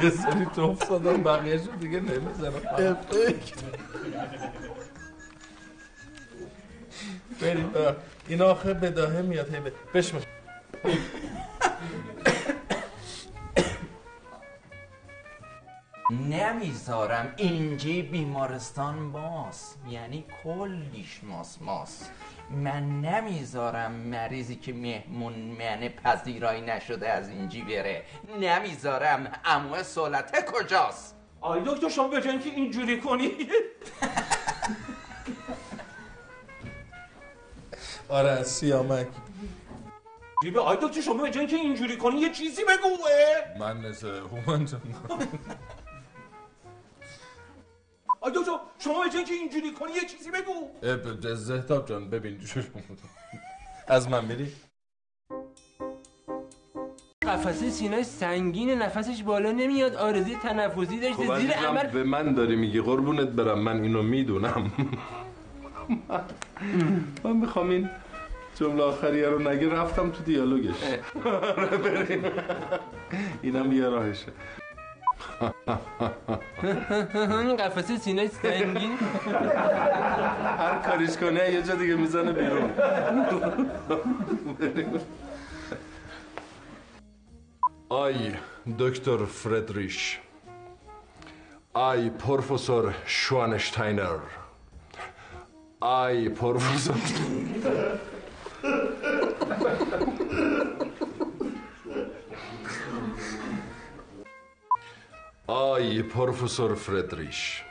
یه سری توف زدم بقیه شو دیگه نمیزنم. بریم این آخه بداهه میاد. هی بشمش. نمیذارم اینجی بیمارستان ماست، یعنی کلیش ماست. من نمیذارم مریضی که مهمون منه پذیرایی نشده از اینجی بره. نمیذارم. عمو سولته کجاست؟ آی دکتر شما به جای اینکه اینجوری کنی آره سیامک جیبه. آی دکتر شما به جای اینکه اینجوری کنی یه چیزی بگوه. من هومن جان. آی دکتر شما به جای اینکه اینجوری کنی یه چیزی بگو. زهتاب جان ببین از من میری؟ قفسه سینه‌اش سنگینه، نفسش بالا نمیاد، آرزوی تنفسی داشته، زیر عمل. به من داری میگی قربونت برم، من اینو میدونم. من میخوام این جمله آخریه رو نگی، رفتم تو دیالوگش. بریم اینم یه راهشه. قفسه سینه‌اش سنگین، هر کاریش کنه یه جا دیگه میزنه بیرون. آی دکتر فردریش، آی پروفسور شوانشتاینر، آی پروفسور آی پروفسور فردریش،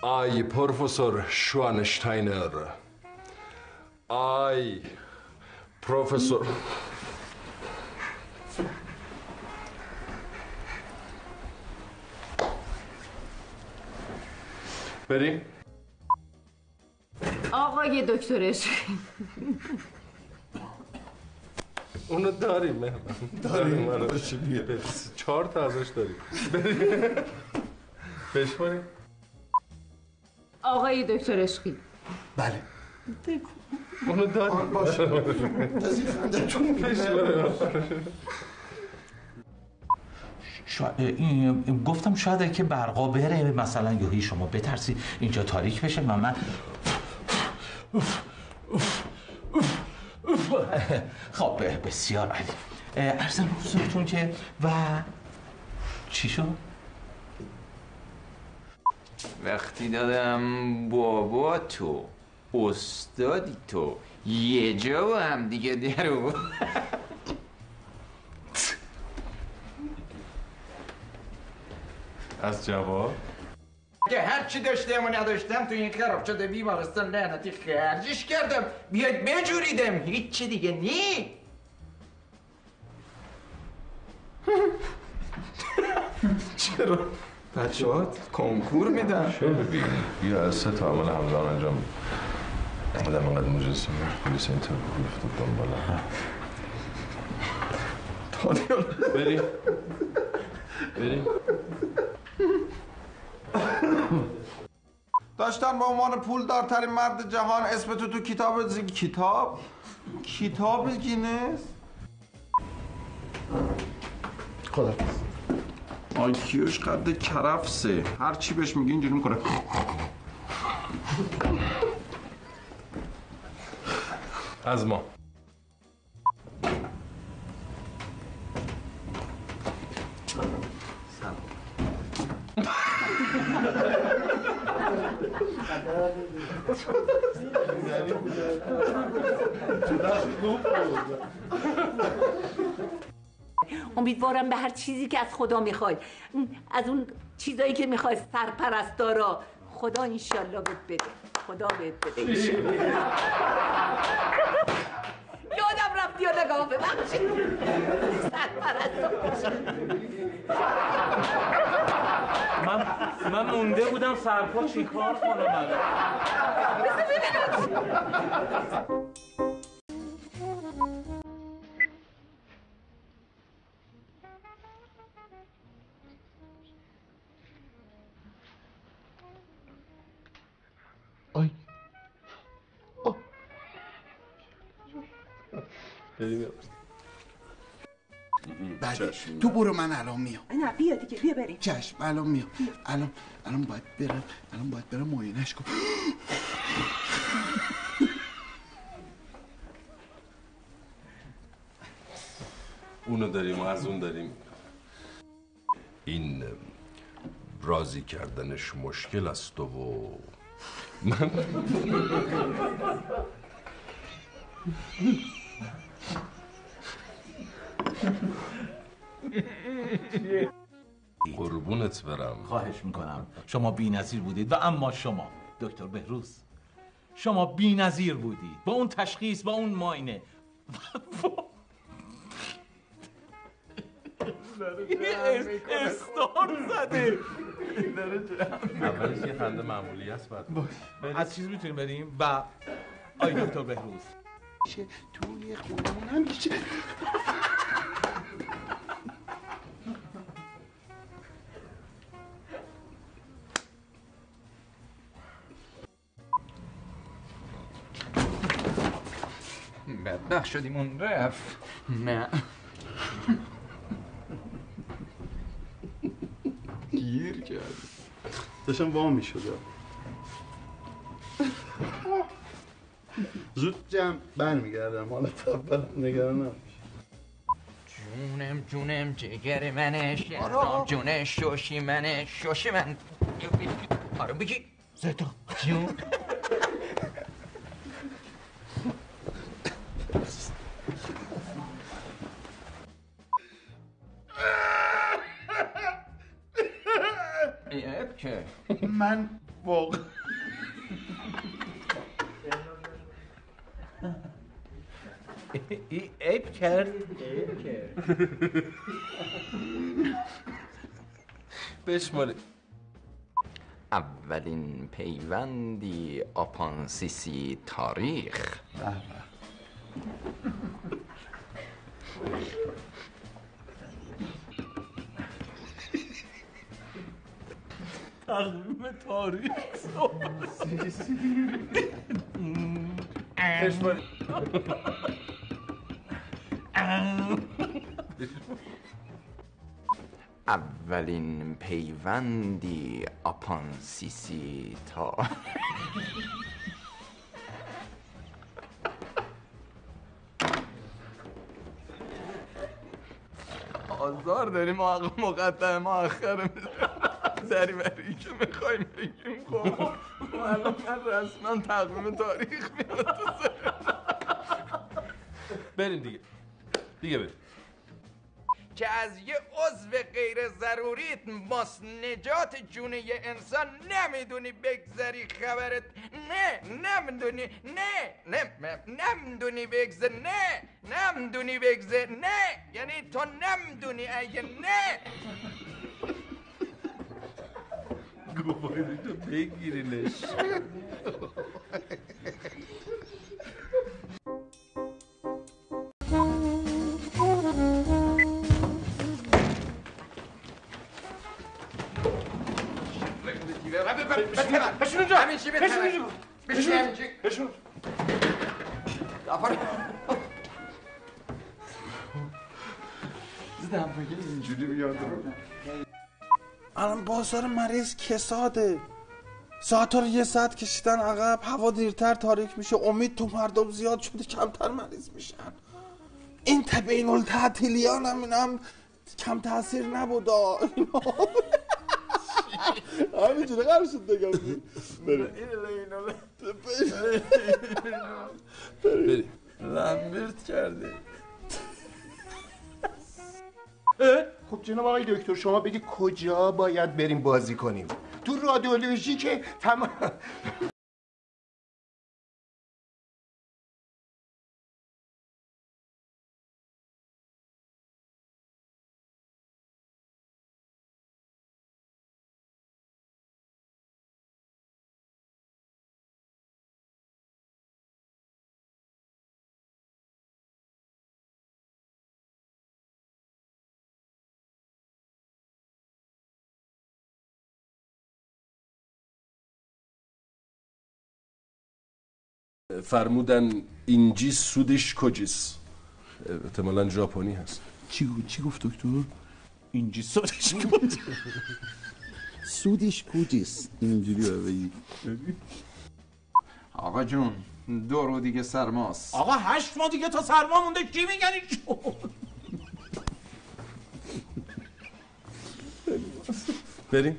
آی پروفسور شوانشتاینر، آی پروفسور بریم. آقای دکترش اونو داریم داریم 4 تا ازش داریم. بریم بشماریم. آقای دکتر عشقی. بله اونو داریم. باشه گفتم شاید که برقا بره مثلا یهی شما بترسی اینجا تاریک بشه و من خب بسیار عالی. عرض حضورتون که و چی شد؟ وقتی دادم بابا تو استادی تو یه جا و هم دیگه درو از جواب که هر چی داشتم و نداشتم تو این خراب شده بیمارستان لعنتی خرجش کردم، بیاید بجوریدم، هیچ چی دیگه نی. چرا؟ بچه‌هات کنکور میدن. بیا از 3 تا عمل همزمان انجام میدم. اینقدر مجسمه پلیس اینطور گفت دنبالا. بریم داشتن به عنوان پولدارترین مرد جهان اسم تو کتاب گینس. خدا آیکیوش قد کرفسه، هر چی بهش میگی اینجوری میکنه. از ما امیدوارم به هر چیزی که از خدا میخوای، از اون چیزایی که میخوای سرپرستارا، خدا انشالله بهت بده. خدا بهت بده انشالله. یادم رفت یا نگاه ببخشید. سرپرستار من مونده بودم سرپا چی کار کنم. آی بریم بله تو برو من الان میام. نه بیا دیگه بیا بریم. چشم الان میام. الان باید برم معاینش کنم. اونو داریم و از اون داریم. این راضی کردنش مشکل است و من قربونت برم. خواهش میکنم. شما بی‌نظیر بودید و اما شما دکتر بهروز شما بی‌نظیر بودید با اون تشخیص با اون معاینه. استار زده. اولش یه خنده معمولی است بعد از چیز میتونیم بریم و آی دکتر بهروز توی خونمون همیشه بدبخت شدیم اون رفت. نه گیر کرد داشتم وا می شده. زود جمع برمیگردم. حالا تا نگران نباش. جونم جگر منه شهرام جونه شوشی منه شوشی من. آره بگی زدا جون. که من واقعا عیب کرد. بشماره. اولین پیوندی آپانسیسی تاریخ. تقویم تاریخ اولین پیوندی آپانسیسی تا آزار داریم مقدم آخر سری بری که میخوایم بگیم. خب الان من رسما تقویم تاریخ میاد تو سر. بریم دیگه بریم که از یه عضو غیر ضروریت ماس نجات جون یه انسان نمیدونی بگذری خبرت. نمیدونی بگذر. یعنی تو نمیدونی اگه گوبایی تو بگیرینش. بشون اونجا همین چی بشون دیدم بگه اینجوری بیاد رو. الان بازار مریض کساده. ساعت رو 1 ساعت کشیدن عقب. هوا دیرتر تاریک میشه. امید تو مردم زیاد شده کمتر مریض میشن. این بین التعطیلیان هم کم تاثیر نبود. همینجوری قرار شد بگم. بریم لمبرت کرده. خب جناب آقای دکتر شما بگی کجا باید بریم بازی کنیم؟ تو رادیولوژی که تمام. فرمودن اینجی سودش کجیست؟ احتمالاً ژاپنی هست. چی گفت دکتر؟ اینجی سودش بود. سودش کجاست اینجوری بگی؟ آقا جون 2 رو دیگه سرماست. آقا 8 ماه دیگه تا سرما مونده، چی میگنی؟ بریم.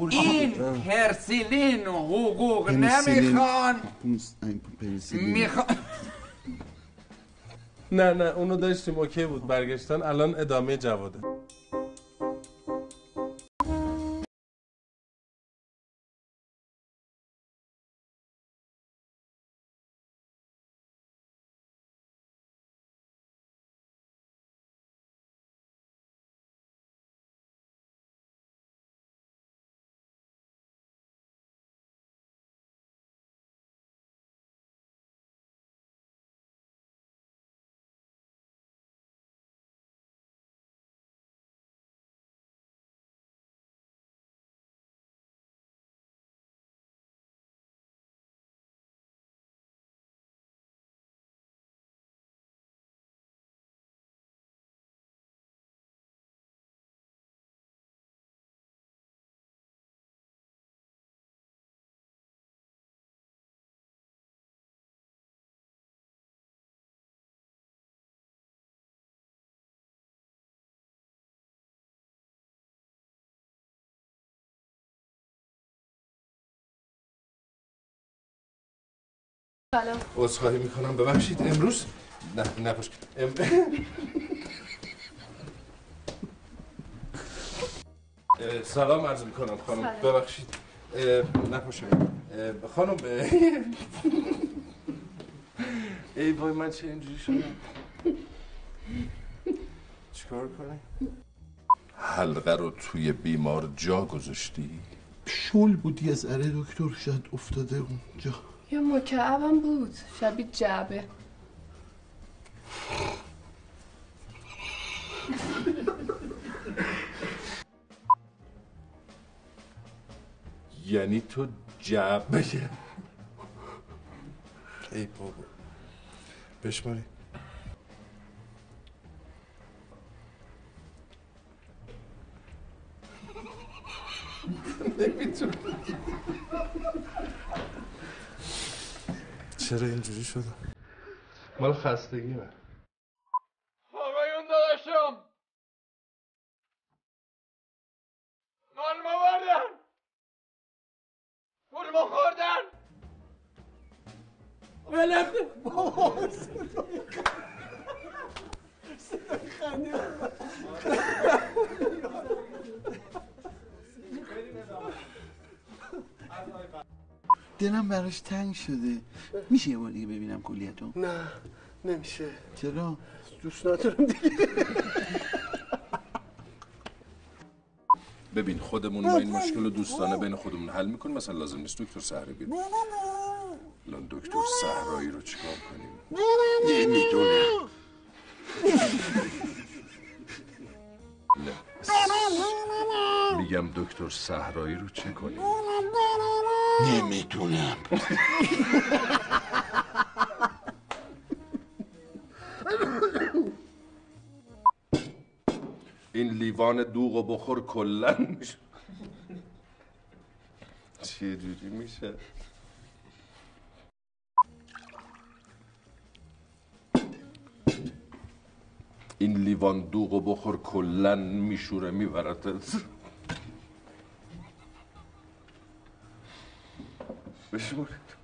این پرسیلین حقوق نمیخوان. نه اونو داشتیم اوکی بود برگشتن. الان ادامه جواده. عذرخواهی میکنم ببخشید امروز نپاش سلام عرض میکنم خانم ببخشید نپاشم خانم ای وای من چه اینجوری شدم چیکار کنی؟ حلقه رو توی بیمار جا گذاشتی؟ شل بودی از دکتر شاید افتاده اونجا یا مکعبم بود شبیه جعبه. یعنی تو جعبه ای بابا بشماری نمیتونم چرا اینجوری شده؟ مال خستگی من آقایون داداشم نان آوردن پول خوردن دلم براش تنگ شده. میشه یه بار دیگه ببینم کلیتو؟ نه نمیشه. چرا؟ دوست ندارم دیگه. ببین خودمون ما این مشکل رو دوستانه بین خودمون حل میکنیم. مثلا لازم نیست دکتر صحرایی بیاد. الان دکتر صحرایی رو چیکار کنیم؟ نمیدونم. میگم دکتر صحرایی رو چه کنیم؟ نمیدونم. این لیوان دوغو بخور کلن میشه. چه جوری میشه؟ این لیوان دوغو بخور کلن میشوره میبرتت. بشمارید